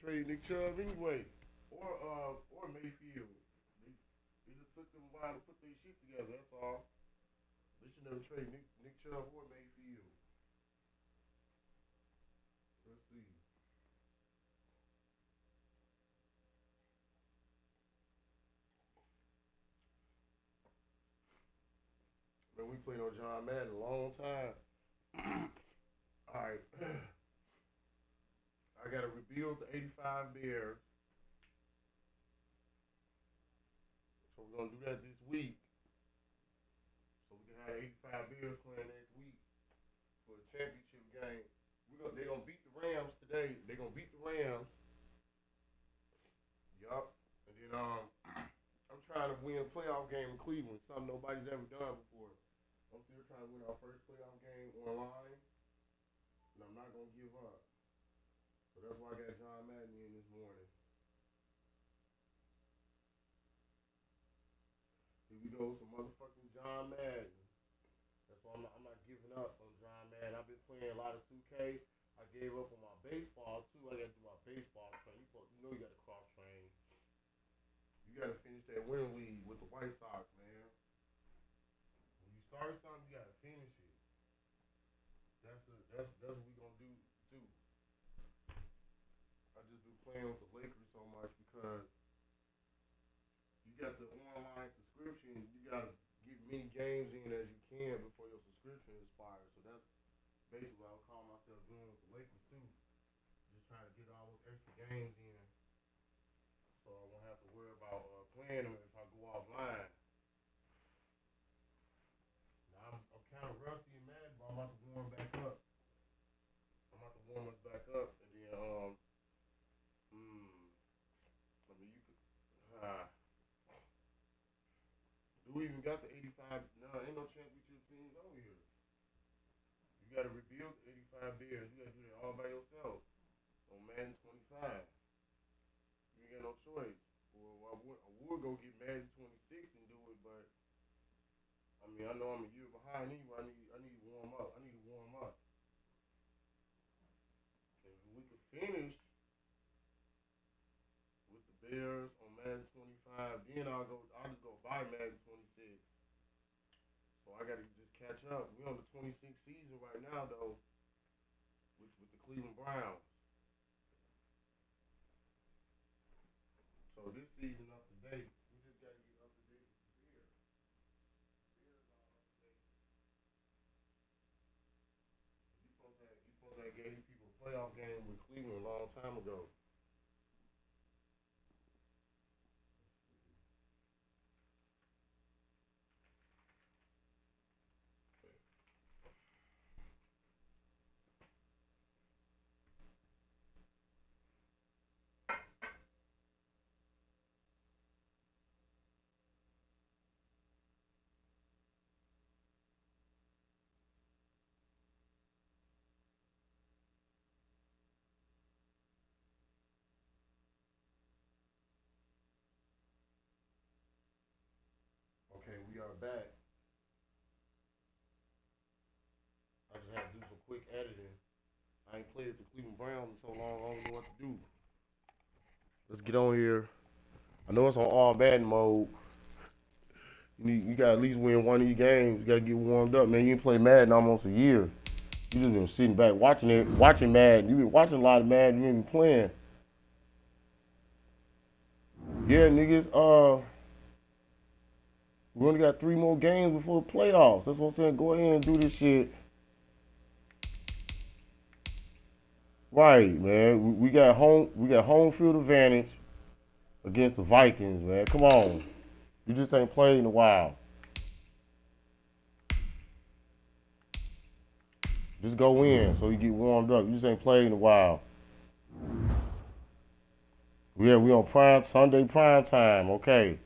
trade Nick Chubb anyway, or Mayfield. They just took them a while to put their shit together. That's all. They should never trade Nick Chubb or Mayfield. Let's see. Man, we played on John Madden a long time. All right. I got to rebuild the '85 Bears. So we're gonna do that this week. So we can have '85 Bears playing next week for the championship game. They're gonna beat the Rams today. They're gonna beat the Rams. Yup. And then I'm trying to win a playoff game in Cleveland, something nobody's ever done before. I'm still trying to win our first playoff game online, and I'm not gonna give up. So that's why I got John Madden in this morning. Here we go, some motherfucking John Madden. That's why I'm not giving up on John Madden. I've been playing a lot of 2K. I gave up on my baseball too. I got to do my baseball train. You know you got to cross train. You got to finish that winter league with the White Sox, man. When you start something, you got to finish it. That's what we gonna do too. I just been playing with the Lakers so much because you got the online subscription. You gotta get many games in as you can before your subscription expires. So that's basically what I'll call myself doing with the Lakers too. Just trying to get all those extra games in, so I won't have to worry about playing them if I go offline. Now I'm kind of rusty and mad, but I'm about to warm back up. I'm about to warm us back up, and then I mean you could. Do we even got the '85? No, ain't no championship teams over here. You got to rebuild the '85 Bears. You got to do that all by yourself on Madden 25. You ain't got no choice. Well, I would go get Madden 26 and do it, but I mean, I know I'm a year behind anyway. I need to warm up. I need to warm up. And if we could finish with the Bears on Madden 25, then I'll just go buy Madden 26. So I got to just catch up. We're on the 26th season right now, though, with the Cleveland Browns. So this season up to date. We just got to get up to date with the Bears. Bears are up to date. You supposed to have gave people a playoff game with Cleveland a long time ago. Okay, we are back. I just had to do some quick editing. I ain't played with the Cleveland Browns in so long, I don't know what to do. Let's get on here. I know it's on all Madden mode. You got to at least win one of your games. You got to get warmed up, man. You ain't play Madden almost a year. You just been sitting back watching Madden. You been watching a lot of Madden. You ain't been playing. Yeah, niggas. We only got 3 more games before the playoffs. That's what I'm saying. Go ahead and do this shit. Right, man. We got home. We got home field advantage against the Vikings, man. Come on. You just ain't played in a while. Just go in so you get warmed up. You just ain't played in a while. Yeah, we on Sunday prime time. Okay.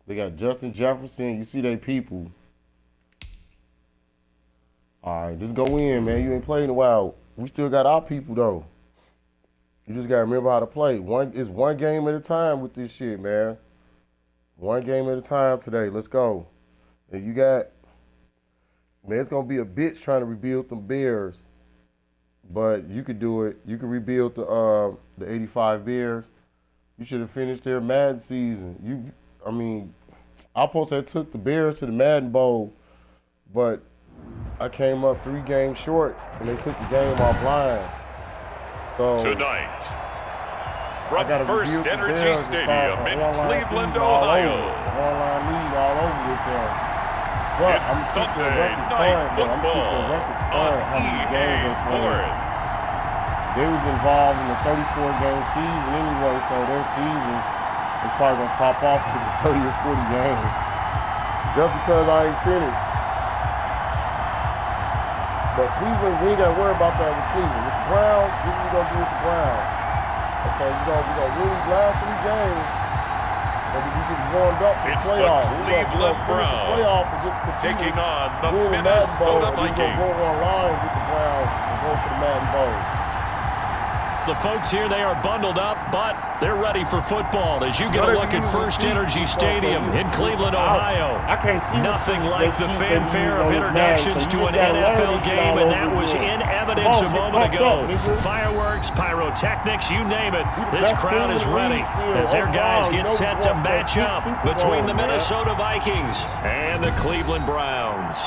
They got Justin Jefferson. You see they people. All right, just go in, man. You ain't played in a while. We still got our people though. You just gotta remember how to play. It's one game at a time with this shit, man. One game at a time today. Let's go. And you got, man, it's gonna be a bitch trying to rebuild them Bears. But you could do it. You could rebuild the 85 Bears. You should have finished their Madden season. I supposed to have took the Bears to the Madden Bowl, but I came up 3 games short, and they took the game offline. So tonight, from First Energy Stadium in Cleveland, Ohio. One-line lead all over with them. But it's Sunday Night Football on EA Sports. They was involved in the 34-game season anyway, so their season is probably going to top off with the 30 or 40 games. Just because I ain't finished. But Cleveland, we ain't got to worry about that with Cleveland. With the Browns, this is what we're going to do with the Browns. Okay, we're going to win these last 3 games. But we just warmed up for it's the playoffs. The Cleveland Browns taking on the Minnesota Vikings. We're going to go online with the Browns and go for the Madden Bowl. The folks here, they are bundled up, but they're ready for football as you get a look at First Energy Stadium in Cleveland, Ohio. Nothing like the fanfare of introductions to an NFL game, and that was in evidence a moment ago. Fireworks, pyrotechnics, you name it. This crowd is ready as their guys get set to match up between the Minnesota Vikings and the Cleveland Browns.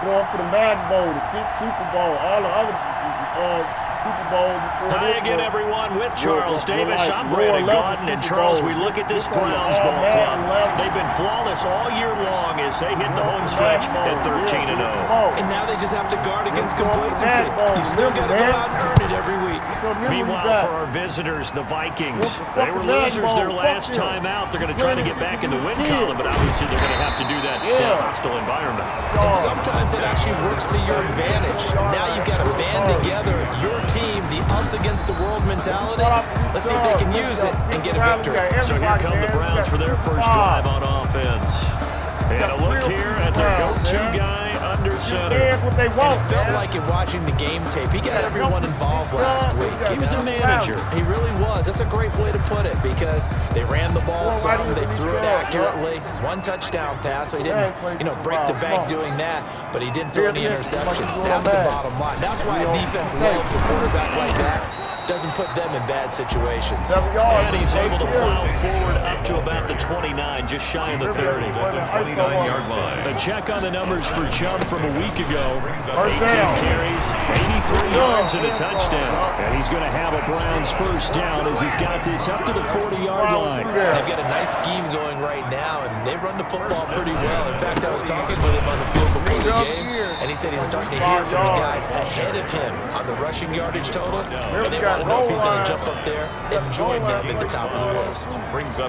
Going for the Madden Bowl, the 6th Super Bowl, all the other Super Bowl before. Hi again, everyone, with Charles Davis. I'm Brandon Gordon, and Charles, we look at this Browns ball club. They've been flawless all year long as they hit the home stretch at 13-0. And now they just have to guard against complacency. You still got to go out and earn it every week. Meanwhile, for our visitors, the Vikings, they were losers their last time out. They're going to try to get back in the win column, but obviously they're going to have to do that in a hostile environment. And sometimes it actually works to your advantage. Now you've got to band together your team, the us against the world mentality. Let's see if they can use it and get a victory. So here come the Browns for their first drive on offense. And a look here at their go-to guy under center. And it felt like it watching the game tape. He got everyone involved last week. He was a manager. He really was. That's a great way to put it because they ran the ball some, they threw it accurately. 1 touchdown pass, so he didn't, break the bank doing that, but he didn't throw any interceptions. That's the bottom line. That's why a defense loves a quarterback like that. Doesn't put them in bad situations. And he's able to plow forward up to about the 29, just shy of the 30. At the 29-yard line. A check on the numbers for Chubb from a week ago. 18 carries, 83 yards and a touchdown. And he's going to have a Browns first down as he's got this up to the 40-yard line. They've got a nice scheme going right now, and they run the football pretty well. In fact, I was talking with him on the field before the game, and he said he's starting to hear from the guys ahead of him on the rushing yardage total. And they want to know if he's going to jump up there and join them at the top of the list.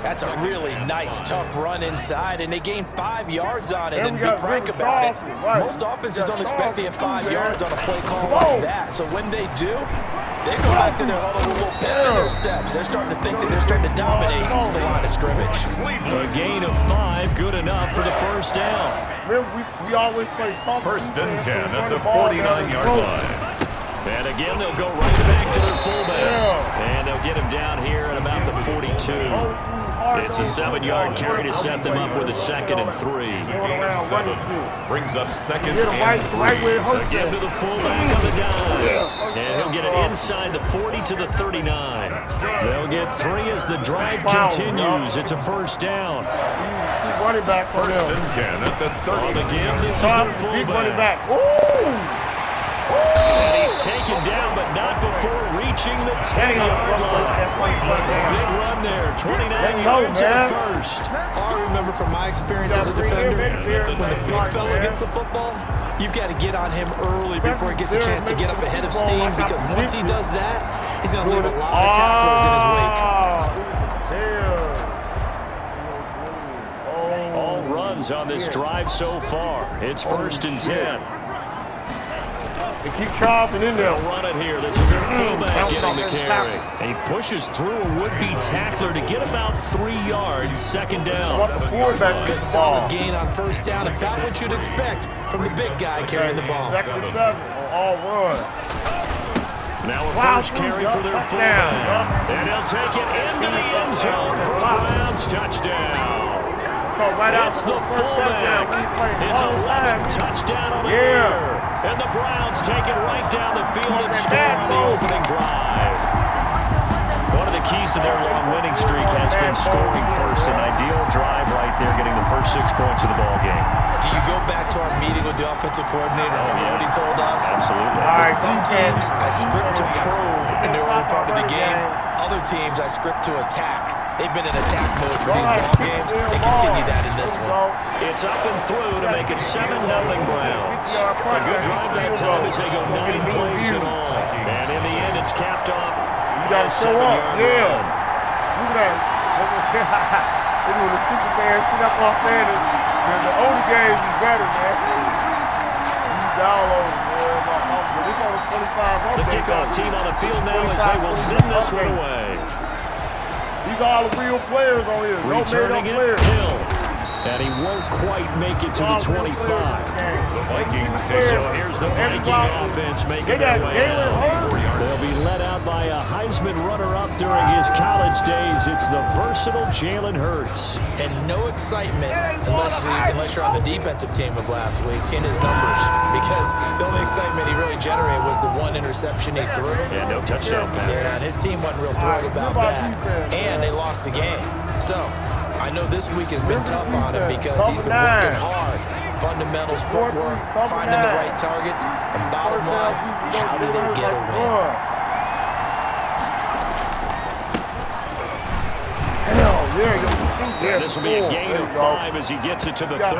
That's a really nice, tough run inside, and they gained 5 yards on it. And be frank about it, most offenses don't expect to get 5 yards on a play call like that. So when they do, they go back to their little pep in their steps. They're starting to think that they're starting to dominate the line of scrimmage. A gain of 5, good enough for the first down. We always play tough. 1st and 10 at the 49-yard line. And again, they'll go right back to their fullback. And they'll get him down here at about the 42. It's a 7-yard carry to set them up with a 2nd and 3. Brings up 2nd and 3. Again to the fullback on the dime. And he'll get it inside the 40 to the 39. They'll get 3 as the drive continues. It's a first down. Running back for 1st and 10 at the 30. Again, this is their fullback. And he's taken down, but not before reaching the 10-yard line. Big run there, 29 yards to the first. I remember from my experience as a defender, when the big fella gets the football, you've got to get on him early before he gets a chance to get up ahead of steam, because once he does that, he's going to leave a lot of tacklers in his wake. All runs on this drive so far. It's 1st and 10. They keep chopping in there. They'll run it here. This is their fullback getting the carry. And he pushes through a would-be tackler to get about 3 yards, 2nd down. Good solid gain on first down, about what you'd expect from the big guy carrying the ball. 2nd and 7 all run. Now a first carry for their fullback. And he'll take it into the end zone for a Browns touchdown. It's the fullback. His 11th touchdown of the year. And the Browns take it right down the field and score on the opening drive. One of the keys to their long winning streak has been scoring first. An ideal drive right there, getting the first 6 points of the ball game. Do you go back to our meeting with the offensive coordinator? Remember what he told us? Absolutely. With some teams, I script to probe in the early part of the game. Other teams, I script to attack. They've been in attack mode for these ball games. They continue that in this one. It's up and through to make it 7-0 Browns. A good drive that time as they go 9 plays in all. And in the end, it's capped off. You got to show up. Yeah. Look at that. It was a Superman sit up on standard. The older games is better, man. You download, man. It's on the 25. The kickoff team on the field now as they will send this one away. These are all the real players on here. No Returning it, players. Hill. And he won't quite make it to the 25. The Vikings take So here's the Viking offense making their way out. They'll be led out by a Heisman runner-up during his college days. It's the versatile Jalen Hurts. And no excitement unless you're on the defensive team of last week in his numbers. Because the only excitement he really generated was the one interception he threw. Yeah, no touchdown pass. Yeah, and his team wasn't real thrilled about that. And they lost the game. So I know this week has been tough on him because he's been working hard. Fundamentals, footwork, finding the right targets, and bottom line, how do they get a win? This will be a gain of 5 as he gets it to the 30.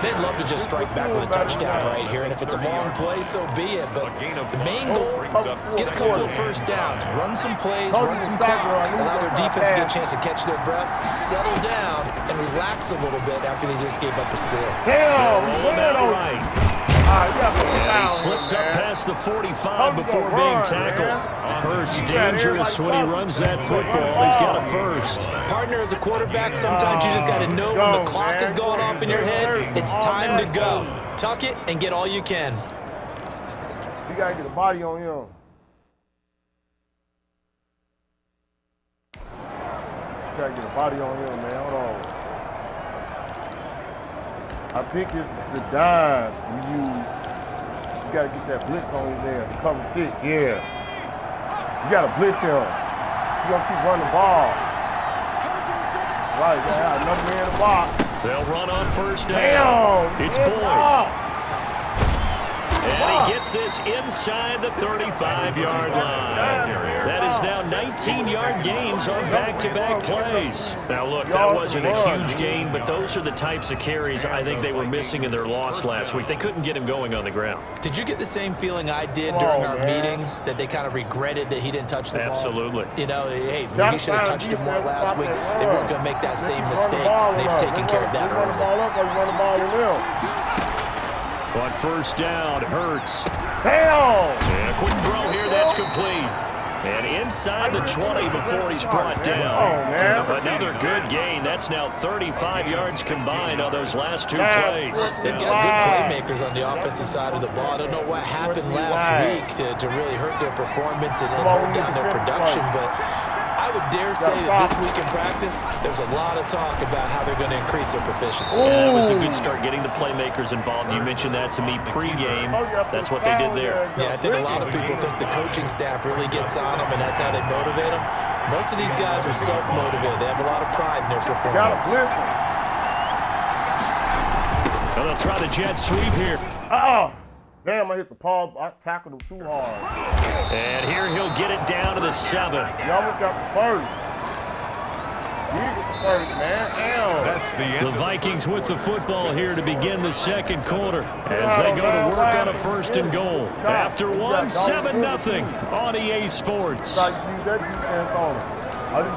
They'd love to just strike back with a touchdown right here, and if it's a long play, so be it. But the main goal, get a couple of first downs, run some plays, run some clock, allow their defense to get a chance to catch their breath, settle down, and relax a little bit after they just gave up a score. And he slips up past the 45 before being tackled. Hurts dangerous when he runs that football. He's got a first. Partner, as a quarterback, sometimes you just got to know when the clock is going off in your head, it's time to go. Tuck it and get all you can. You got to get a body on him. You got to get a body on him, man. Hold on. I think it's the dime you got to get that blitz on him there. Cover 6, yeah. You got to blitz him. You got to keep running the ball. Right, yeah, another man in the box. They'll run on first down. Damn, it's Boyd. And he gets this inside the 35-yard line. That is now 19-yard gains on back-to-back plays. Now, look, that wasn't a huge gain, but those are the types of carries I think they were missing in their loss last week. They couldn't get him going on the ground. Did you get the same feeling I did during our meetings, that they kind of regretted that he didn't touch the ball? Absolutely. You know, hey, he should have touched him more last week. They weren't going to make that same mistake, and they've taken care of that early. On first down, Hurts. Damn! And a quick throw here, that's complete. And inside the 20 before he's brought down. Another good gain. That's now 35 yards combined on those last 2 plays. They've got good playmakers on the offensive side of the ball. I don't know what happened last week to really hurt their performance and hold down their production, but I would dare say that this week in practice, there's a lot of talk about how they're going to increase their proficiency. Yeah, that was a good start, getting the playmakers involved. You mentioned that to me pregame. That's what they did there. Yeah, I think a lot of people think the coaching staff really gets on them, and that's how they motivate them. Most of these guys are self-motivated. They have a lot of pride in their performance. Well, they'll try the jet sweep here. Damn, I hit the pause. I tackled him too hard. And here he'll get it down to the 7. You almost got the first. You get the first, man. Damn. That's the end. The Vikings with the football here to begin the second quarter as they go to work on a first and goal. After one, 7-0 on EA Sports. I just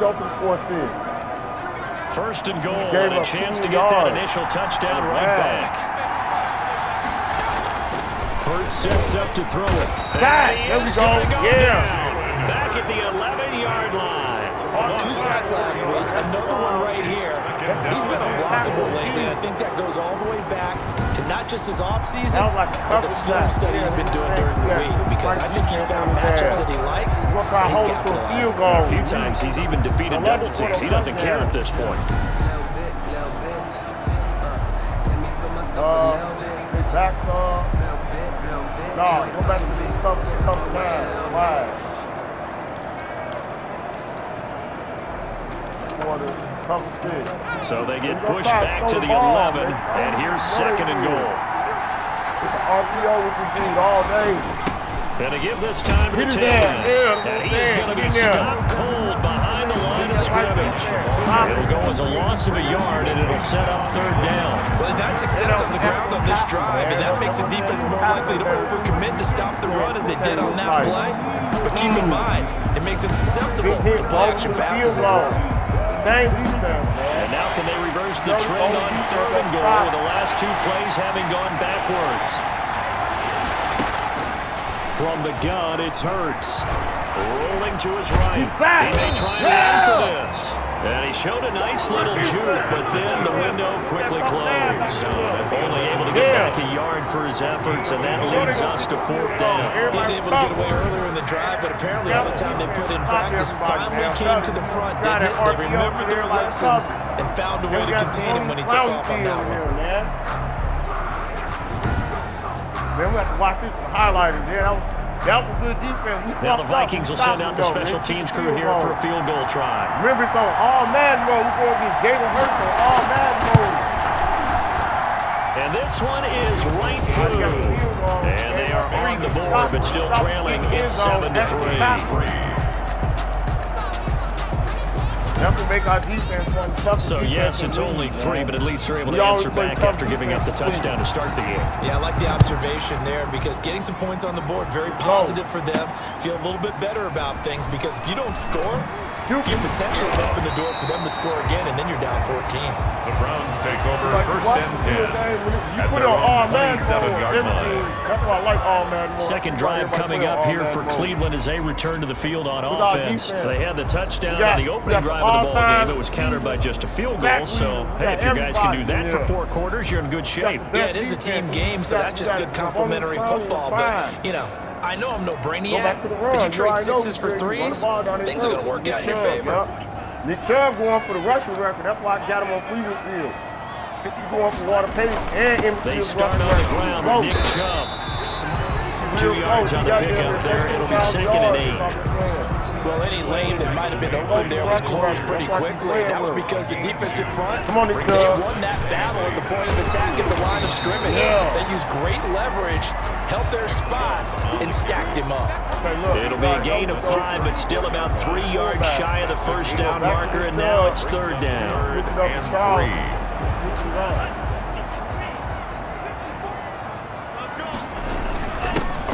go for the 4-6. First and goal and a chance to get that initial touchdown right back. Hurts sets up to throw it. There we go. Yeah. Back at the 11-yard line. 2 sacks last week. Another one right here. He's been unblockable lately, and I think that goes all the way back to not just his offseason, but the film study he's been doing during the week, because I think he's found matchups that he likes, and he's capitalized. A few times he's even defeated double teams. He doesn't care at this point. His back's No, go back to the tough time. Wide. So they get pushed back to the 11, and here's 2nd and goal. It's an RPO we can do all day. And to give this time to 10, and he is going to be stopped cold behind the line of scrimmage. It'll go as a loss of a yard, and it'll set up 3rd down. Well, they've had success on the ground on this drive, and that makes a defense more likely to overcommit to stop the run as they did on that play. But keep in mind, it makes them susceptible to play-action passes as well. And now can they reverse the trend on 3rd and goal with the last 2 plays having gone backwards? From the gun, it's Hurts. Rolling to his right. He may try and run for this. And he showed a nice little juke, but then the window quickly closed. Only able to get back a yard for his efforts, and that leads us to 4th down. He was able to get away earlier in the drive, but apparently all the time they put in practice finally came to the front, didn't it? They remembered their lessons and found a way to contain him when he took off on that one. Man, we have to watch this highlighted there. That was good defense. Now the Vikings will send out the special teams crew here for a field goal try. Remember, it's on all-man mode. We're going to get Jalen Hurts on all-man mode. And this one is right through. And they are on the board, but still trailing. It's 7-3. To make our defense one tough. So yes, it's only 3, but at least they're able to answer back after giving up the touchdown to start the game. Yeah, I like the observation there because getting some points on the board, very positive for them. Feel a little bit better about things because if you don't score, you potentially open the door for them to score again, and then you're down 14. The Browns take over 1st and 10 at their own 27-yard line. 2nd drive coming up here for Cleveland as they return to the field on offense. They had the touchdown on the opening drive of the ball game. It was countered by just a field goal. So, hey, if you guys can do that for 4 quarters, you're in good shape. Yeah, it is a team game, so that's just good complimentary football. But, you know, I know I'm no brainiac, but you trade 6s for 3s, things are going to work out in your favor. Nick Chubb going for the rushing record. That's why I got him on Cleveland field. He's going for Water Payton and MC's They start on the ground with Nick Chubb. 2 yards on the pickup there. It'll be 2nd and 8. Well, any lane that might have been open there was closed pretty quickly. That was because the defensive front, they won that battle at the point of attack at the line of scrimmage. They used great leverage, helped their spot, and stacked him up. It'll be a gain of 5, but still about 3 yards shy of the 1st down marker, and now it's 3rd down. 3rd and 3.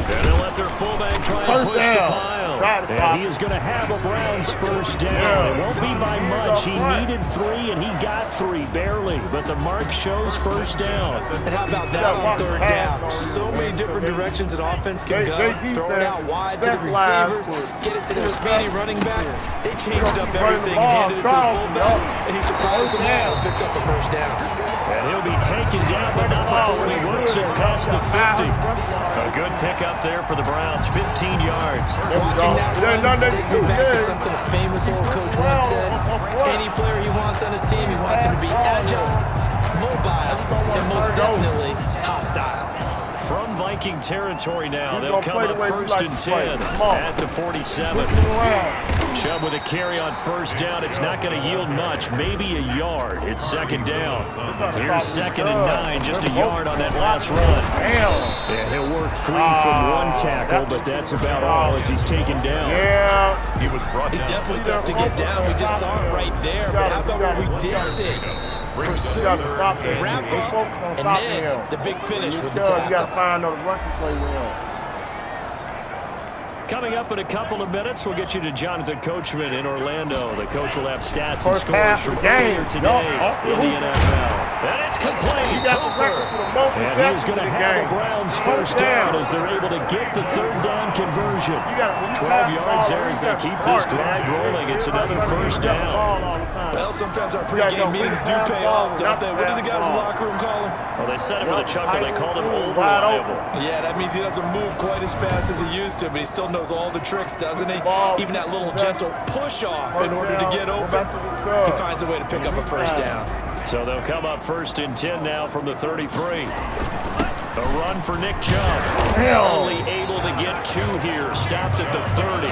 And they'll let their fullback try and push the pile. And he is going to have a Browns 1st down. It won't be by much. He needed 3, and he got 3, barely. But the mark shows 1st down. And how about that on 3rd down? So many different directions an offense can go. Throw it out wide to the receivers, get it to their speedy running back. They changed up everything and handed it to the fullback, and he surprised them all and picked up a 1st down. And he'll be taken down, but not before he works it past the 50. A good pickup there for the Browns, 15 yards. Watching that run takes me back to something a famous old coach once said. Any player he wants on his team, he wants him to be agile, mobile, and most definitely hostile. From Viking territory now, they'll come up 1st and 10 at the 47. Chubb with a carry on 1st down. It's not going to yield much, maybe a yard. It's 2nd down. Here's 2nd and 9, just a yard on that last run. And he'll work free from 1 tackle, but that's about all as he's taken down. He's definitely tough to get down. We just saw it right there, but how about what we did see? Pursue, wrap up, and then the big finish with the tackle. You got to find another rushing play with him. Coming up in a couple of minutes, we'll get you to Jonathan Coachman in Orlando. The coach will have stats and scores from earlier today in the NFL. And it's complete. And he's going to have the Browns 1st down as they're able to get the 3rd down conversion. 12 yards there as they keep this drive rolling. It's another 1st down. Well, sometimes our pregame meetings do pay off, don't they? What do the guys in the locker room call him? Well, they said it with a chuckle. They called him old reliable. Yeah, that means he doesn't move quite as fast as he used to, but he still knows all the tricks, doesn't he? Even that little gentle push-off in order to get open. He finds a way to pick up a 1st down. So they'll come up 1st and 10 now from the 33. A run for Nick Chubb. Only able to get 2 here. Stopped at the 30.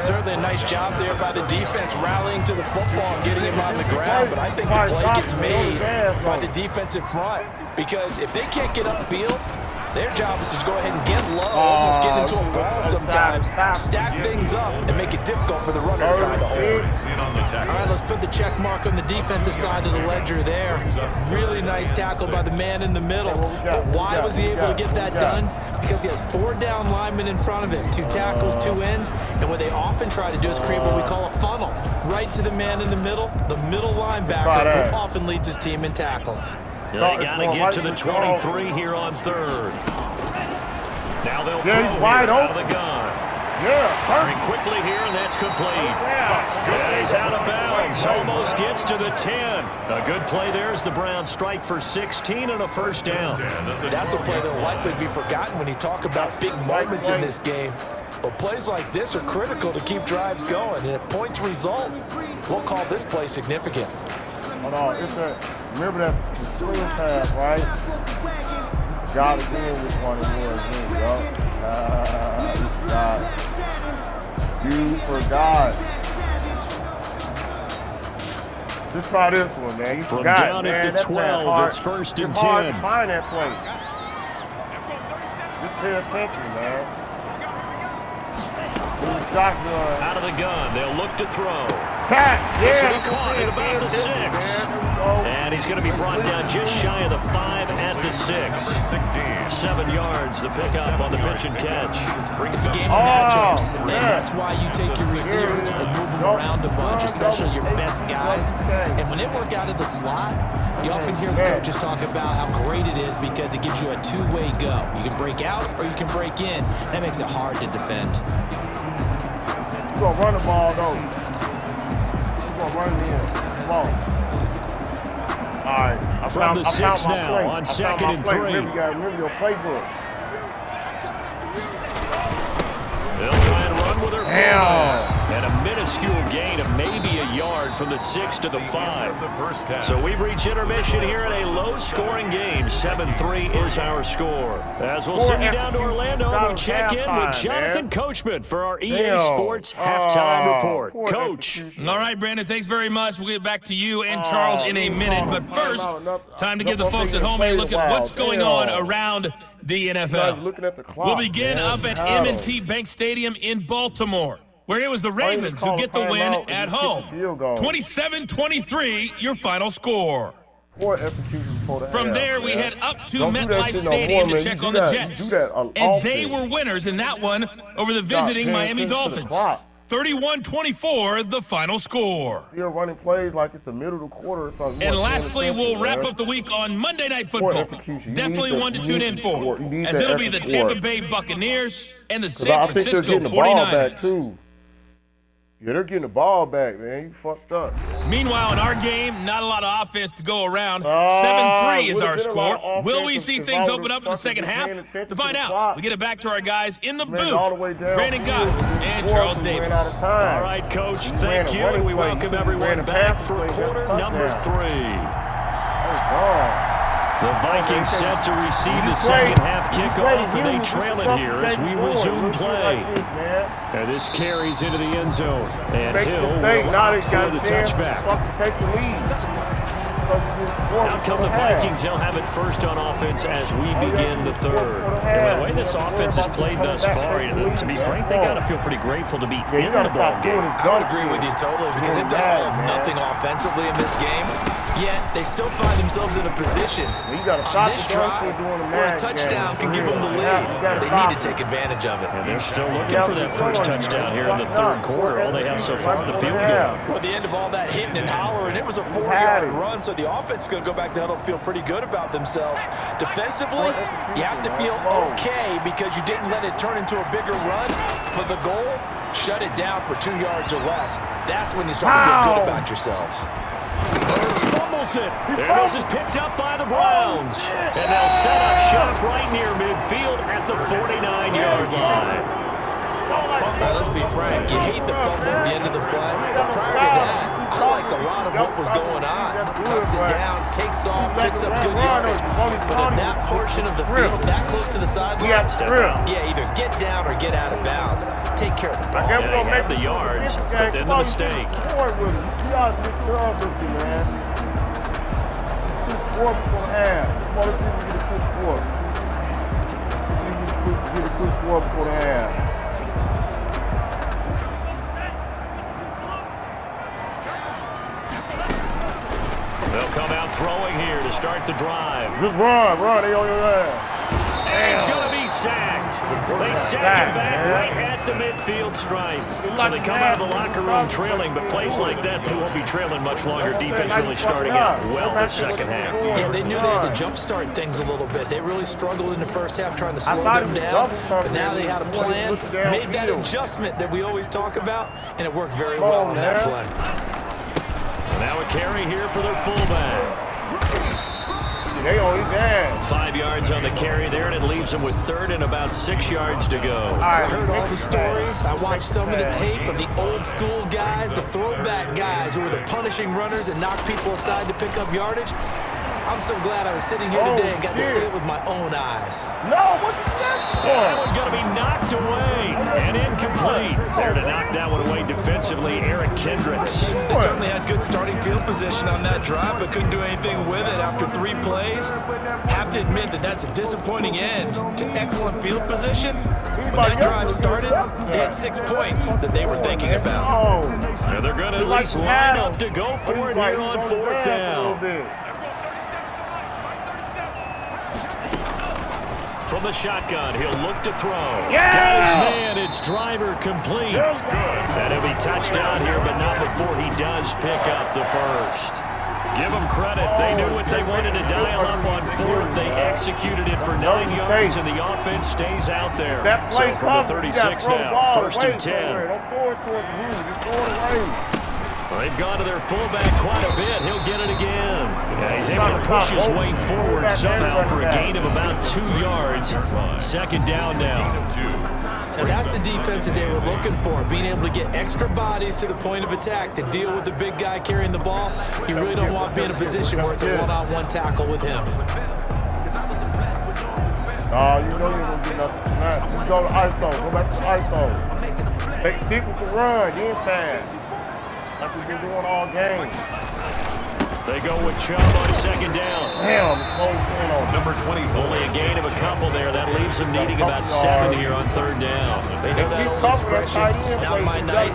Certainly a nice job there by the defense rallying to the football and getting him on the ground. But I think the play gets made by the defensive front. Because if they can't get upfield, their job is to go ahead and get low, almost get into a ball sometimes, stack things up, and make it difficult for the runner to find a hole. All right, let's put the check mark on the defensive side of the ledger there. Really nice tackle by the man in the middle. But why was he able to get that done? Because he has 4 down linemen in front of him, 2 tackles, 2 ends, and what they often try to do is create what we call a funnel. Right to the man in the middle linebacker, who often leads his team in tackles. They got to get to the 23 here on 3rd. Now they'll throw out of the gun. Firing quickly here, and that's complete. And he's out of bounds. Almost gets to the 10. A good play there as the Browns strike for 16 and a first down. That's a play that will likely be forgotten when you talk about big moments in this game. But plays like this are critical to keep drives going. And if points result, we'll call this play significant. Hold on, remember that swing pass, right? Got again which one it was. You forgot. Just try this one, man. You forgot, down man. At the 12, it's 1st and 10. Hard to find that place. Just pay attention, man. Shotgun. Out of the gun, they'll look to throw. This will be caught at about the 6. And he's going to be brought down just shy of the 5 at the 6. 7 yards, the pickup on the pitch and catch. It's a game of matchups, and that's why you take your receivers and move them around a bunch, especially your best guys. And when they work out of the slot, you often hear the coaches talk about how great it is because it gives you a 2-way go. You can break out or you can break in. That makes it hard to defend. You're going to run the ball, though. You're going to run it in. Come on. All right. From the 6 now on 2nd and 3. Remember your playbook. They'll try and run with their fullback. And a minuscule gain of maybe a yard from the 6 to the 5. So we've reached intermission here in a low-scoring game. 7-3 is our score. As we'll send you down to Orlando, we check in with Jonathan Coachman for our EA Sports Halftime Report. Coach. All right, Brandon, thanks very much. We'll get back to you and Charles in a minute. But first, time to give the folks at home a look at what's going on around the NFL. We'll begin up at M&T Bank Stadium in Baltimore, where it was the Ravens who get the win at home. 27-23, your final score. From there, we head up to MetLife Stadium to check on the Jets. And they were winners in that one over the visiting Miami Dolphins. 31-24, the final score. You're running plays like it's the middle of the quarter. And lastly, we'll wrap up the week on Monday Night Football. Definitely one to tune in for, as it'll be the Tampa Bay Buccaneers and the San Francisco 49ers. Yeah, they're getting the ball back, man. You fucked up. Meanwhile, in our game, not a lot of offense to go around. 7-3 is our score. Will we see things open up in the second half? To find out, we get it back to our guys in the booth, Brandon Gott and Charles Davis. All right, Coach, thank you. And we welcome everyone back for quarter number 3. The Vikings set to receive the second half kickoff, and they trail it here as we resume play. And this carries into the end zone, and Hill will opt for the touchback. Out come the Vikings. They'll have it first on offense as we begin the third. And the way this offense has played thus far, to be frank, they got to feel pretty grateful to be in the ball game. I would agree with you totally because they've done all of nothing offensively in this game. Yet, they still find themselves in a position on this drive where a touchdown can give them the lead. They need to take advantage of it. And they're still looking for that first touchdown here in the third quarter. All they have so far in the field goal. Well, at the end of all that hitting and hollering, it was a 4-yard run, so the offense is going to go back to huddle and feel pretty good about themselves. Defensively, you have to feel okay because you didn't let it turn into a bigger run, but the goal, shut it down for 2 yards or less. That's when you start to feel good about yourselves. Burns fumbles it. And this is picked up by the Browns. And they'll set up shop right near midfield at the 49-yard line. Now, let's be frank. You hate the fumble at the end of the play, but prior to that, I liked a lot of of what was going on. Tucks it down, takes off, picks up good yardage. But in that portion of the field, that close to the sideline, yeah, either get down or get out of bounds. Take care of the ball. Yeah, he had the yards, but then the mistake. Score before half. Come on, let's see if we get a quick score. Get a quick score before the half. They'll come out throwing here to start the drive. Just run, they on your ass. And he's going to be sacked. They sack him back right at the midfield stripe. So they come out of the locker room trailing, but plays like that, they won't be trailing much longer. Defense really starting out well the second half. Yeah, they knew they had to jumpstart things a little bit. They really struggled in the first half trying to slow them down, but now they had a plan, made that adjustment that we always talk about, and it worked very well on that play. Now a carry here for their fullback. They on his ass. 5 yards on the carry there, and it leaves them with third and about 6 yards to go. I heard all the stories. I watched some of the tape of the old school guys, the throwback guys who were the punishing runners and knocked people aside to pick up yardage. I'm so glad I was sitting here today and got to see it with my own eyes. No, what's that? That one going to be knocked away and incomplete. There to knock that one away defensively, Eric Kendricks. They certainly had good starting field position on that drive, but couldn't do anything with it after 3 plays. Have to admit that that's a disappointing end to excellent field position. When that drive started, they had 6 points that they were thinking about. And they're going to at least line up to go for it here on 4th down. From the shotgun, he'll look to throw. Yeah! Got his man, it's driver complete. And he'll be touchdown here, but not before he does pick up the first. Give them credit. They knew what they wanted to dial up on 4th. They executed it for 9 yards, and the offense stays out there. So from the 36 now, 1st and 10. They've gone to their fullback quite a bit. He'll get it again. Yeah, he's able to push his way forward somehow for a gain of about 2 yards. 2nd down now. And that's the defense that they were looking for, being able to get extra bodies to the point of attack to deal with the big guy carrying the ball. You really don't want to be in a position where it's a one-on-one tackle with him. No, you know you're going to get nothing from that. You go to ISO. Go back to ISO. Stick with the run. You ain't fast. Like we've been doing all game. They go with Chubb on 2nd down. Damn, number 20. Only a gain of a couple there. That leaves them needing about 7 here on 3rd down. They know that old expression, it's not my night.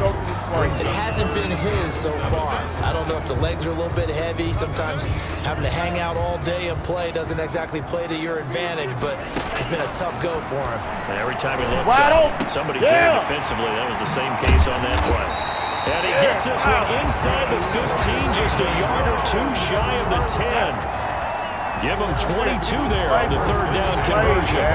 It hasn't been his so far. I don't know if the legs are a little bit heavy. Sometimes having to hang out all day and play doesn't exactly play to your advantage, but it's been a tough go for him. And every time he looks up, somebody's there defensively. That was the same case on that play. And he gets this one inside the 15, just a yard or 2 shy of the 10. Give him 22 there on the 3rd down conversion.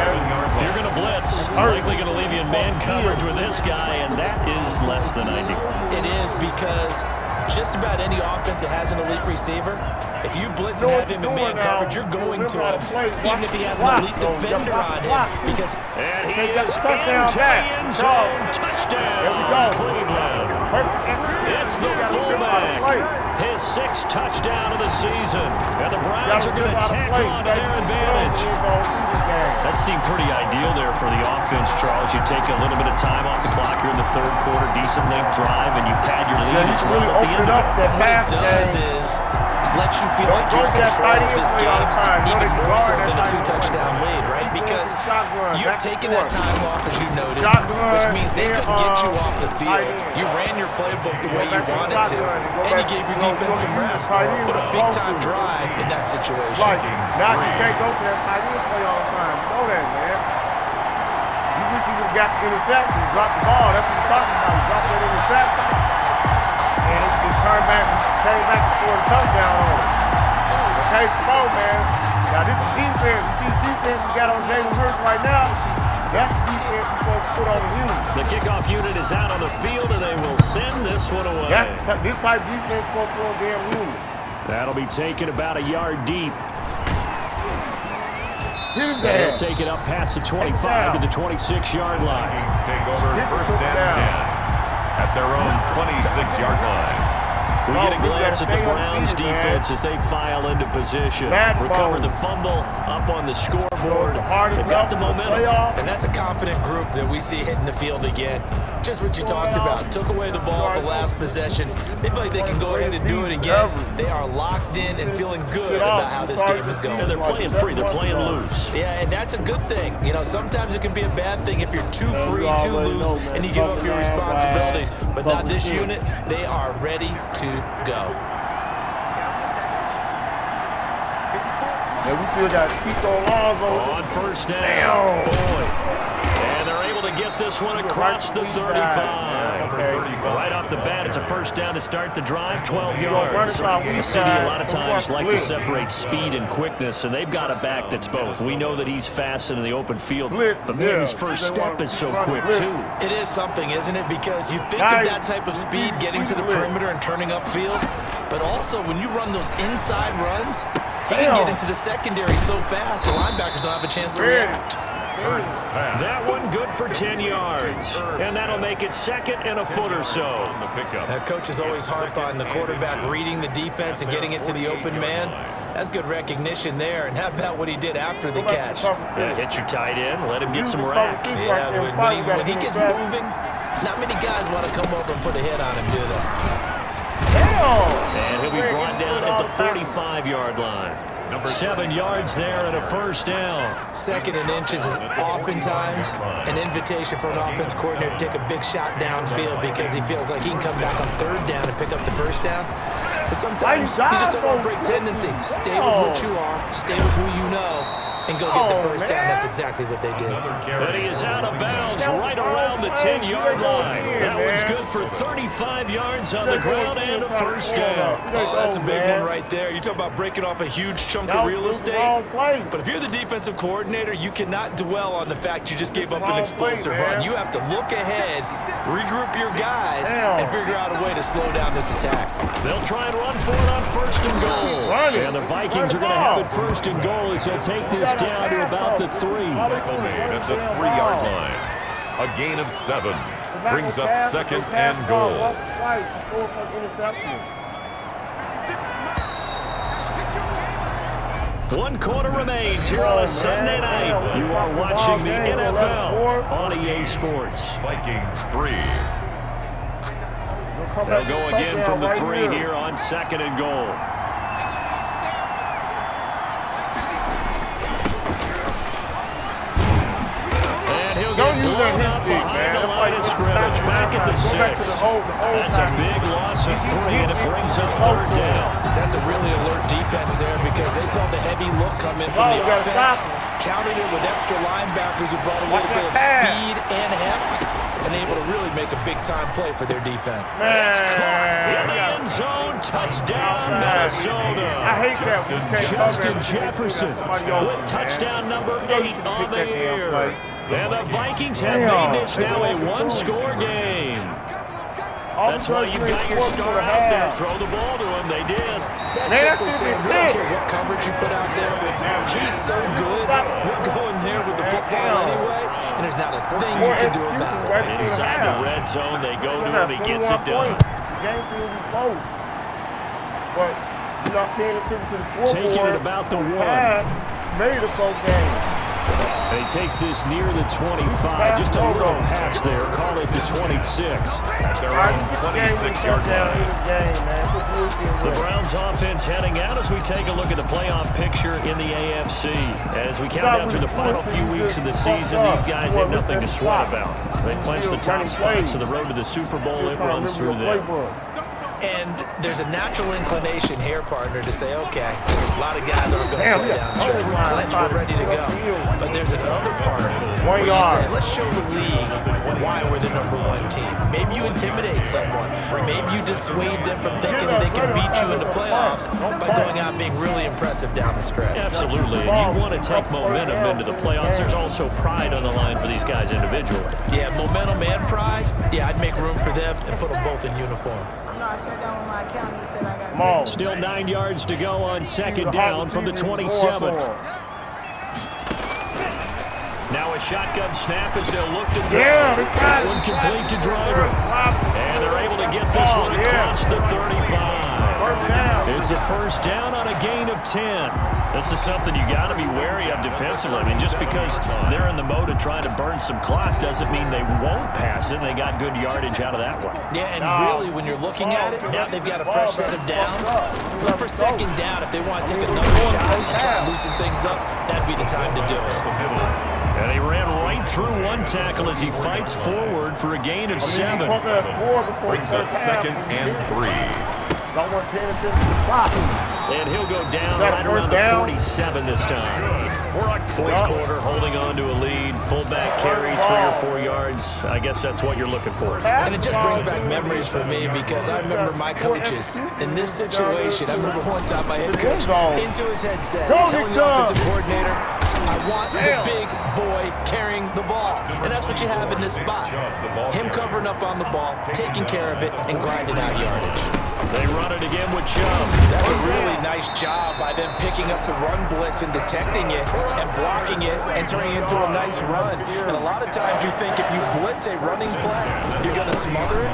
If you're going to blitz, likely going to leave you in man coverage with this guy, and that is less than ideal. It is, because just about any offense that has an elite receiver, if you blitz and have him in man coverage, you're going to him, even if he has an elite defender on him, because... And he is into the end zone. Touchdown, Cleveland. It's the fullback. His 6th touchdown of the season. And the Browns are going to tack on to their advantage. That seemed pretty ideal there for the offense, Charles. You take a little bit of time off the clock here in the 3rd quarter, decent length drive, and you pad your lead as well at the end of it. What it does is let you feel like you're in control of this game, even more so than a 2-touchdown lead, right? Because you've taken that time off, as you noted, which means they couldn't get you off the field. You ran your playbook the way you wanted to, and you gave your defense some rest. But a big-time drive in that situation. Now you can't go to that tight end play all the time. You know that, man. You wish you would have got the interception, dropped the ball. That's what you're talking about. You dropped that interception, and it turned back, came back to score a touchdown on it. Okay, come on, man. Now this is defense. You see defense we got on Jalen Hurts right now. That's the defense we're supposed to put on the unit. The kickoff unit is out on the field, and they will send this one away. This type of defense supposed to put on damn unit. That'll be taken about a yard deep. They'll take it up past the 25 to the 26-yard line. Vikings take over 1st and 10 at their own 26-yard line. We get a glance at the Browns defense as they file into position. Recover the fumble, up on the scoreboard. They've got the momentum. And that's a confident group that we see hitting the field again. Just what you talked about. Took away the ball at the last possession. They feel like they can go ahead and do it again. They are locked in and feeling good about how this game is going. And they're playing free. They're playing loose. Yeah, and that's a good thing. You know, sometimes it can be a bad thing if you're too free, too loose, and you give up your responsibilities. But not this unit. They are ready to go. And we still got Chico Alonso on first down. Boy. And they're able to get this one across the 35. Right off the bat, it's a first down to start the drive, 12 yards. The city a lot of times like to separate speed and quickness, and they've got a back that's both. We know that he's fast in the open field, but man, his first step is so quick, too. It is something, isn't it? Because you think of that type of speed getting to the perimeter and turning upfield, but also when you run those inside runs, he can get into the secondary so fast, the linebackers don't have a chance to react. That one good for 10 yards, and that'll make it second and a foot or so. Coaches always harp on the quarterback reading the defense and getting it to the open man. That's good recognition there, and how about what he did after the catch? Yeah, hit your tight end, let him get some rack. Yeah, when he gets moving, not many guys want to come over and put a hit on him, do they? And he'll be brought down at the 45-yard line. 7 yards there and a first down. Second and inches is oftentimes an invitation for an offense coordinator to take a big shot downfield because he feels like he can come back on third down and pick up the first down. But sometimes you just don't want to break tendency. Stay with what you are, stay with who you know, and go get the first down. That's exactly what they did. But he is out of bounds right around the 10-yard line. That one's good for 35 yards on the ground and a first down. Oh, that's a big one right there. You talk about breaking off a huge chunk of real estate. But if you're the defensive coordinator, you cannot dwell on the fact you just gave up an explosive run. You have to look ahead, regroup your guys, and figure out a way to slow down this attack. They'll try and run for it on first and goal. And the Vikings are going to have it first and goal as they'll take this down to about the 3. Tackle made at the 3-yard line. A gain of 7 brings up second and goal. One quarter remains here on a Sunday night. You are watching the NFL on EA Sports. Vikings 3. They'll go again from the 3 here on second and goal. Don't use that hit stick, man. The line of scrimmage back at the 6. That's a big loss of 3, and it brings up third down. That's a really alert defense there because they saw the heavy look come in from the offense, countered it with extra linebackers who brought a little bit of speed and heft, and able to really make a big-time play for their defense. It's caught in the end zone. Touchdown, Minnesota. I hate that. Justin Jefferson with touchdown number 8 on the year. And the Vikings have made this now a one-score game. That's why you've got your star out there. Throw the ball to him. They did. That's simply saying, we don't care what coverage you put out there. He's so good. We're going there with the football anyway, and there's not a thing you can do about it. Inside the red zone, they go to him. He gets it done. But you're not paying attention to the scoreboard. Taking it about the 1. Made a close game. And he takes this near the 25. Just a little pass there. Call it the 26. At their own 26-yard line. The Browns offense heading out as we take a look at the playoff picture in the AFC. As we count down through the final few weeks of the season, these guys have nothing to sweat about. They clinch the top spot, so the road to the Super Bowl, it runs through them. And there's a natural inclination here, partner, to say, okay, a lot of guys aren't going to play down the stretch. We're clinched, we're ready to go. But there's another part where you say, let's show the league why we're the #1 team. Maybe you intimidate someone. Maybe you dissuade them from thinking that they can beat you in the playoffs by going out and being really impressive down the stretch. Absolutely, and you want to take momentum into the playoffs. There's also pride on the line for these guys individually. Yeah, momentum and pride. Yeah, I'd make room for them and put them both in uniform. Still 9 yards to go on second down from the 27. Now a shotgun snap as they'll look to throw. That one complete to Driver. And they're able to get this one across the 35. first down on a gain of 10. This is something you got to be wary of defensively. I mean, just because they're in the mode of trying to burn some clock doesn't mean they won't pass it. They got good yardage out of that one. Yeah, and really, when you're looking at it, now they've got a fresh set of downs. Look for second down if they want to take another shot and try to loosen things up. That'd be the time to do it. And he ran right through one tackle as he fights forward for a gain of 7. Brings up 2nd and 3. And he'll go down right around the 47 this time. Fourth quarter, holding on to a lead. Fullback carry, 3 or 4 yards. I guess that's what you're looking for. And it just brings back memories for me because I remember my coaches in this situation. I remember one time my head coach into his headset telling the offensive coordinator, I want the big boy carrying the ball. And that's what you have in this spot. Him covering up on the ball, taking care of it, and grinding out yardage. They run it again with Chubb. That's a really nice job by them picking up the run blitz and detecting it and blocking it and turning it into a nice run. And a lot of times you think if you blitz a running play, you're going to smother it.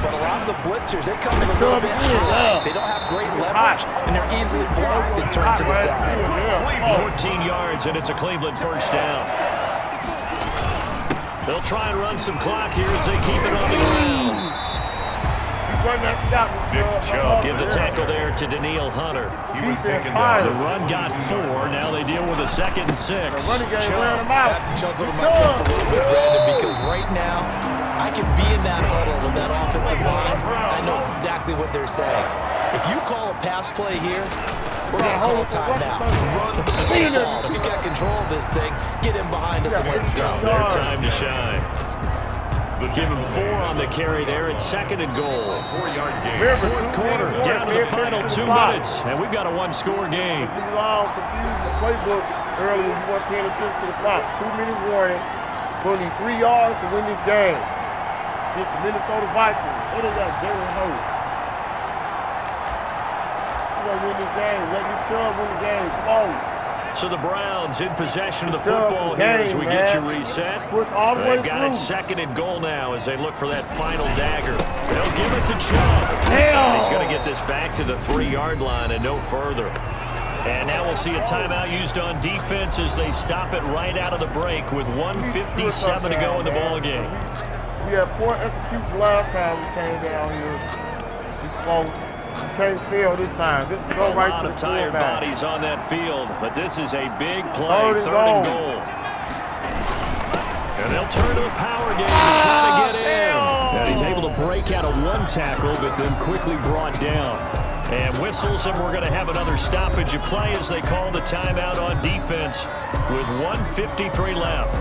But a lot of the blitzers, they come in a little bit high. They don't have great leverage, and they're easily blocked and turned to the side. 14 yards, and it's a Cleveland first down. They'll try and run some clock here as they keep it on the ground. Give the tackle there to Daniil Hunter. He was taken down. The run got 4. Now they deal with a 2nd and 6. I have to chuckle to myself a little bit, Brandon, because right now I can be in that huddle with that offensive line. I know exactly what they're saying. If you call a pass play here, we're going to call a timeout. Run the ball. We got control of this thing. Get in behind us and let's go. Their time to shine. Give him 4 on the carry there. It's 2nd and goal. 4-yard gain. Fourth quarter, down to the final 2 minutes, and we've got a 1-score game. Confused the playbook earlier. You weren't paying attention to the clock. 2-minute warning. Going to need 3 yards to win this game. It's the Minnesota Vikings. What is that, Jalen Hurts? You want to win this game. Let your Chubb win the game. Come on. So the Browns in possession of the football here as we get you reset. They've got it 2nd and goal now as they look for that final dagger. They'll give it to Chubb. He's going to get this back to the 3-yard line and no further. And now we'll see a timeout used on defense as they stop it right out of the break with 1:57 to go in the ball game. We had poor execution last time we came down here. We close. You can't fail this time. This is A lot of tired bodies on that field, but this is a big play, 3rd and goal. And they'll turn to a power game to try to get in. And he's able to break out of 1 tackle, but then quickly brought down. And whistles, and we're going to have another stoppage of play as they call the timeout on defense with 1:53 left.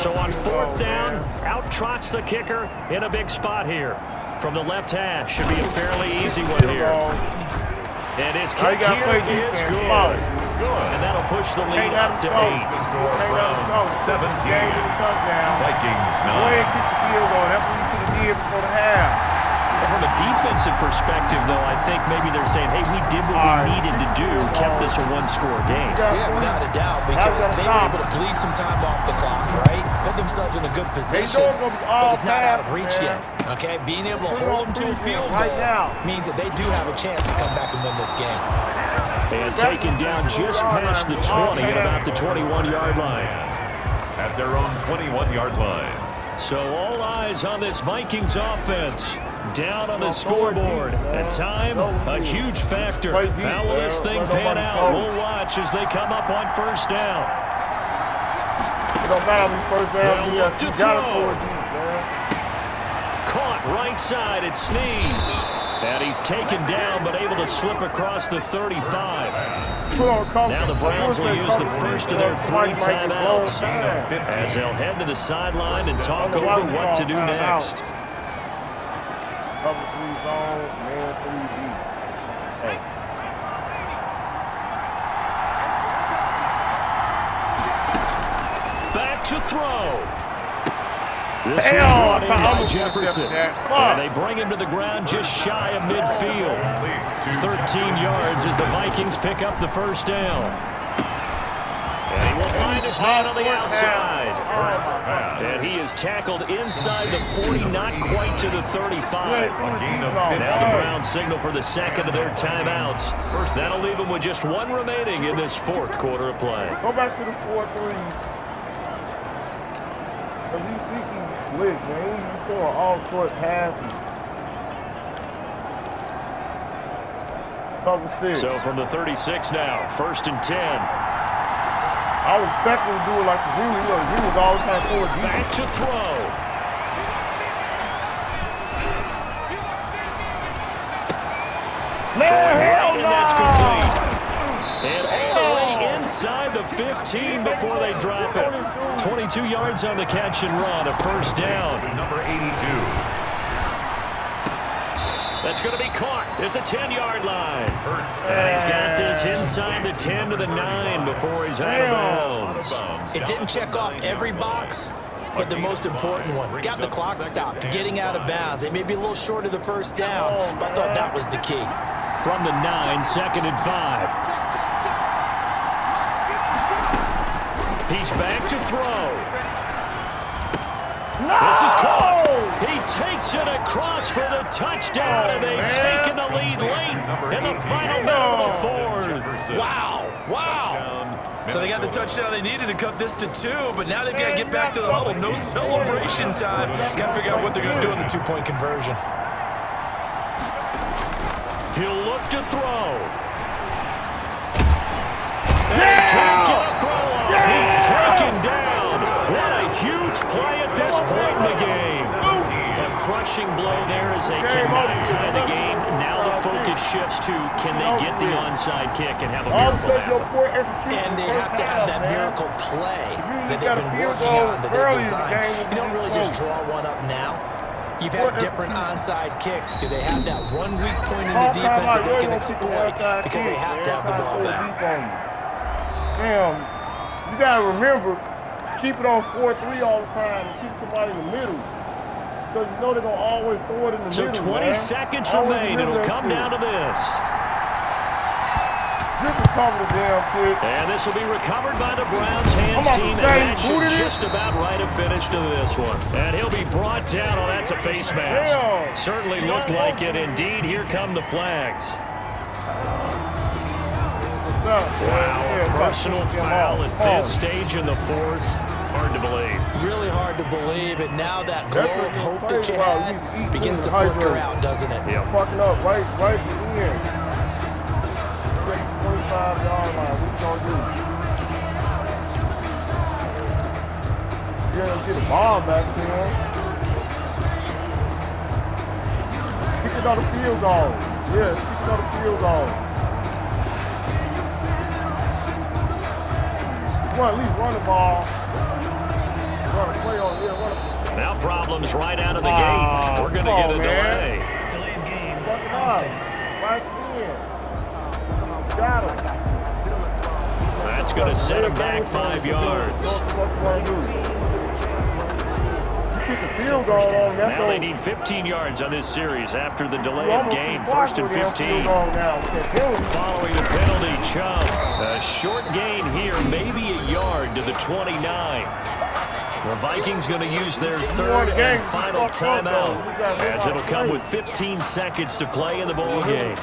So on 4th down, out trots the kicker in a big spot here. From the left half, should be a fairly easy one here. And his kick here is good. And that'll push the lead up to 8. Browns 17. Vikings 9. Go ahead and kick the field goal. That's what you should have did before the half. From a defensive perspective, though, I think maybe they're saying, hey, we did what we needed to do, kept this a 1-score game. Yeah, without a doubt, because they were able to bleed some time off the clock, right? Put themselves in a good position, but it's not out of reach yet, okay? Being able to hold them to a field goal means that they do have a chance to come back and win this game. And taken down just past the 20 at about the 21-yard line. At their own 21-yard line. So all eyes on this Vikings offense. Down on the scoreboard. At time, a huge factor. How will this thing pan out? We'll watch as they come up on 1st down. It don't matter on first down. They'll look to throw. Caught right side at Snead. And he's taken down but able to slip across the 35. Now the Browns will use the first of their 3 timeouts as they'll head to the sideline and talk over what to do next. Cover 3 zone, man 3 deep. Hey. Back to throw. This one brought in by Jefferson. And they bring him to the ground just shy of midfield. 13 yards as the Vikings pick up the 1st down. And he will find a his man on the outside. And he is tackled inside the 40, not quite to the 35. Now the Browns signal for the second of their timeouts. That'll leave them with just one remaining in this fourth quarter of play. Go back to the 4-3. You think he's slick, man. He's throwing all short passes. So from the 36 now, 1st and 10. I was expecting to do it like the He was all the time forward deep. Back to throw. Man, and that's complete. And all the way inside the 15 before they drop it. 22 yards on the catch and run, a first down. Number 82. That's going to be caught at the 10-yard line. And he's got this inside the 10 to the 9 before he's out of bounds. It didn't check off every box, but the most important one. Got the clock stopped, getting out of bounds. They may be a little short of the first down, but I thought that was the key. From the 9, 2nd and 5. He's back to throw. No! This is caught. He takes it across for the touchdown, and they've taken the lead late in the final minute of the fourth. Wow. So they got the touchdown they needed to cut this to 2, but now they've got to get back to the huddle. No celebration time. Got to figure out what they're going to do in the 2-point conversion. He'll look to throw. They can't get a throw off. He's taken down. What a huge play at this point in the game. A crushing blow there as they cannot tie the game. Now the focus shifts to can they get the onside kick and have a miracle happen. And they have to have that miracle play that they've been working on, that they've designed. You don't really just draw one up now. You've had different onside kicks. Do they have that one weak point in the defense that they can exploit because they have to have the ball back? Damn, you got to remember, keep it on 4-3 all the time and keep somebody in the middle. Because you know they're going to always throw it in the middle, So 20 seconds remain. It'll come down to this. And this will be recovered by the Browns hands team, and that should just about write a finish to this one. And he'll be brought down. Oh, that's a face mask. Certainly looked like it. Indeed, here come the flags. Wow, a personal foul at this stage in the fourth. Hard to believe. Really hard to believe, and now that glow of hope that you had begins to flicker out, doesn't it? Yeah. Fucking up right at the end. 25-yard line. What you gonna do? You gotta get the ball back to him. Kick another field goal. Yeah, kick another field goal. You want to at least run the ball. Run a play on here. Now problems right out of the gate. We're going to get a delay. Delay of game. Offense. Right in. Got him. That's going to set him back 5 yards. Now they need 15 yards on this series after the delay of game. 1st and 15. Following the penalty, Chubb. A short gain here, maybe a yard to the 29. The Vikings going to use their third and final timeout, as it'll come with 15 seconds to play in the ball game.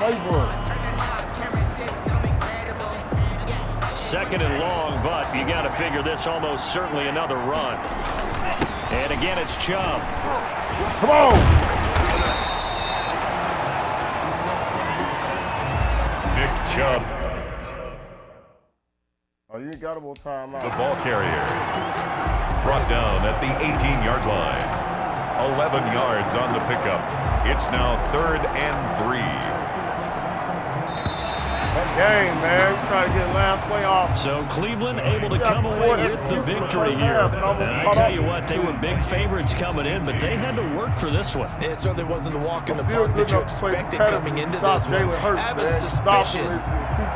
2nd and long, but you got to figure this almost certainly another run. And again, it's Chubb. Come on! Nick Chubb, Oh, you ain't got more time out. the ball carrier, brought down at the 18-yard line. 11 yards on the pickup. It's now 3rd and 3. Game, man. We try to get last play off. So Cleveland able to come away with the victory here. And I tell you what, they were big favorites coming in, but they had to work for this one. It certainly wasn't the walk in the park that you expected coming into this one. I have a suspicion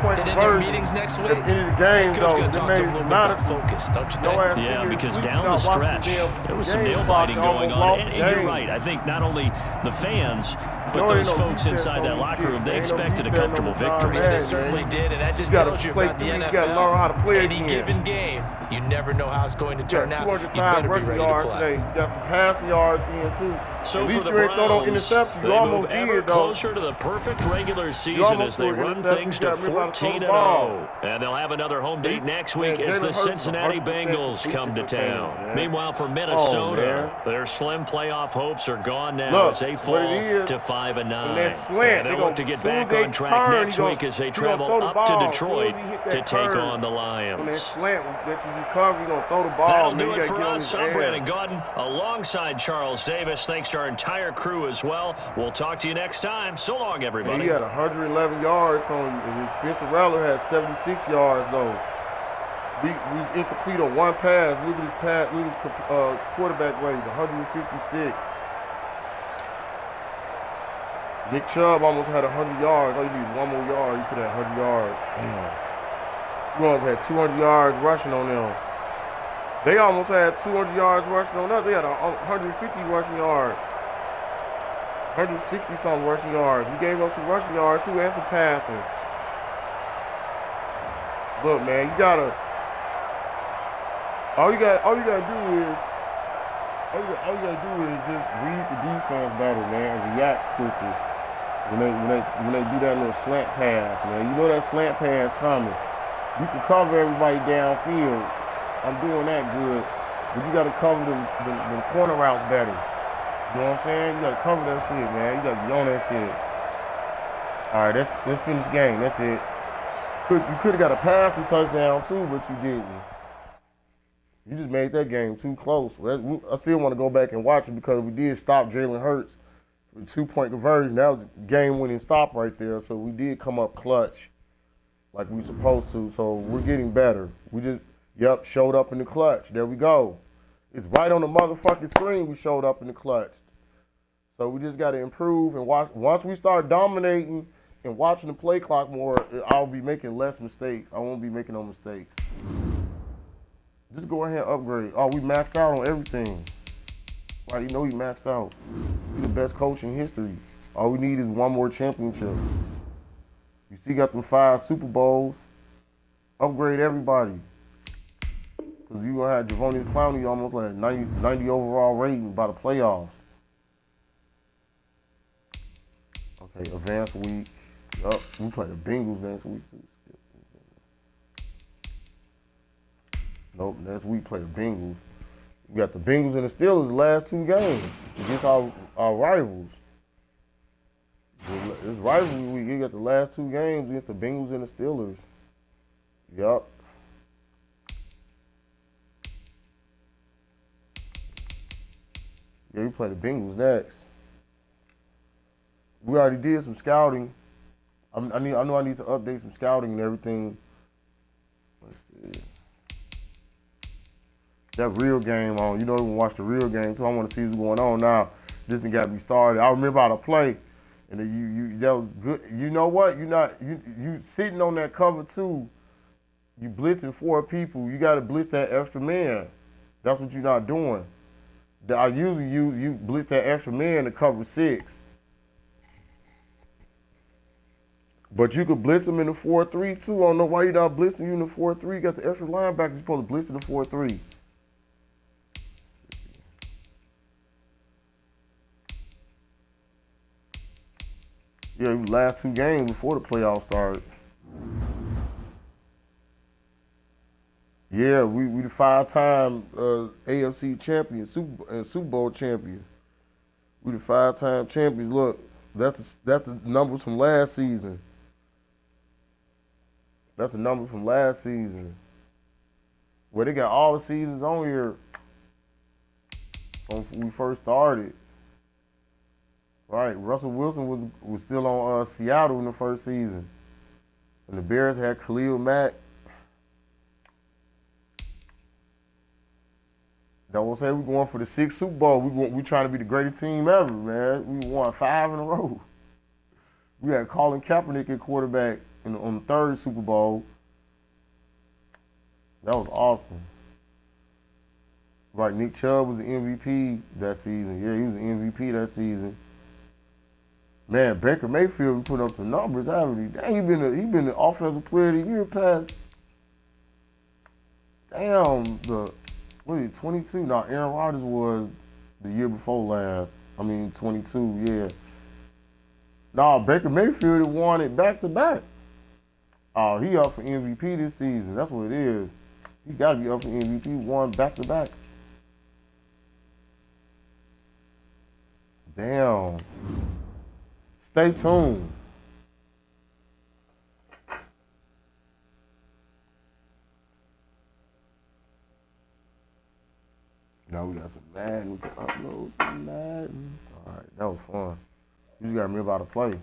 two-point Then in their conversion meetings next at week, the end of the game, head coach though, going to talk to them a little bit about dramatically. focus, don't you think? Yeah, because down the stretch, there was some nail-biting going on. And you're right. I think not only the fans, but those folks inside that locker room, they expected a comfortable victory. Yeah, they certainly did, and that just tells you about the NFL. Any given game, you never know how it's going to turn out. You better be ready to play. You got some passing yards in, too. So for the Browns, they move ever closer to the perfect regular season as they run things to 14-0. And they'll have another home date next week as the Cincinnati Bengals come to town. Meanwhile, for Minnesota, their slim playoff hopes are gone now as they fall to 5-9. And they'll look to get back on track next week as they travel up to Detroit to take on the Lions. That'll do it for us. I'm Brandon Gaudin alongside Charles Davis. Thanks to our entire crew as well. We'll talk to you next time. So long, everybody. He had 111 yards on you, and Spencer Rattler had 76 yards, though. We incomplete on one pass. Look at his pass. Look at his quarterback range, 156. Nick Chubb almost had 100 yards. All you need is one more yard. You could have 100 yards. Damn. We almost had 200 yards rushing on them. They almost had 200 yards rushing on us. They had 150 rushing yards. 160-something rushing yards. We gave up some rushing yards, too, and some passing. Look, man, all you gotta do is just read the defense better, man, and react quickly. When they do that little slant pass, man, you know that slant pass coming. You can cover everybody downfield. I'm doing that good, but you got to cover the corner routes better. You know what I'm saying? You got to cover that shit, man. You got to be on that shit. All right, let's finish the game. That's it. You could have got a passing touchdown too, but you didn't. You just made that game too close. I still want to go back and watch it because we did stop Jalen Hurts with 2-point conversion. That was a game-winning stop right there. So we did come up clutch like we supposed to. So we're getting better. We just, showed up in the clutch. There we go. It's right on the motherfucking screen we showed up in the clutch. So we just got to improve and watch. Once we start dominating and watching the play clock more, I'll be making less mistakes. I won't be making no mistakes. Just go ahead and upgrade. Oh, we maxed out on everything. Right, you know we maxed out. We're the best coach in history. All we need is one more championship. You see, got them 5 Super Bowls. Upgrade everybody. Because you're going to have Javonius Clowney almost like 90 overall rating by the playoffs. Okay, advanced week. Yup, we play the Bengals next week too. Nope, next week play the Bengals. We got the Bengals and the Steelers the last 2 games against our rivals. This rivalry week, you got the last 2 games against the Bengals and the Steelers. Yup. Yeah, we play the Bengals next. We already did some scouting. I know I need to update some scouting and everything. Let's see. That real game on. You know, we watch the real game too. I want to see what's going on now. This thing got me started. I remember how to play, and then that was good. You know what? You sitting on that cover 2. You blitzing 4 people. You got to blitz that extra man. That's what you're not doing. I usually you blitz that extra man to cover 6. But you could blitz them in the 4-3 too. I don't know why you're not blitzing you in the 4-3. You got the extra linebacker. You're supposed to blitz in the 4-3. Yeah, last 2 games before the playoffs started. Yeah, we the 5-time AFC champion, Super Bowl champion. We the 5-time champions. Look, that's the numbers from last season. That's the number from last season. Well, they got all the seasons on here when we first started. Right, Russell Wilson was still on Seattle in the first season. And the Bears had Khalil Mack. That's what I'm saying. We're going for the 6th Super Bowl. We trying to be the greatest team ever, man. We won 5 in a row. We had Colin Kaepernick at quarterback on the third Super Bowl. That was awesome. Right, Nick Chubb was the MVP that season. Yeah, he was the MVP that season. Man, Baker Mayfield put up the numbers, haven't he? Dang, he been the offensive player of the year past. Damn, what is it, 22? No, Aaron Rodgers was the year before last. 22, yeah. Nah, Baker Mayfield won it back to back. Oh, he up for MVP this season. That's what it is. He got to be up for MVP, won back to back. Damn. Stay tuned. Now we got some Madden. We can upload some Madden. All right, that was fun. You just got to remember how to play.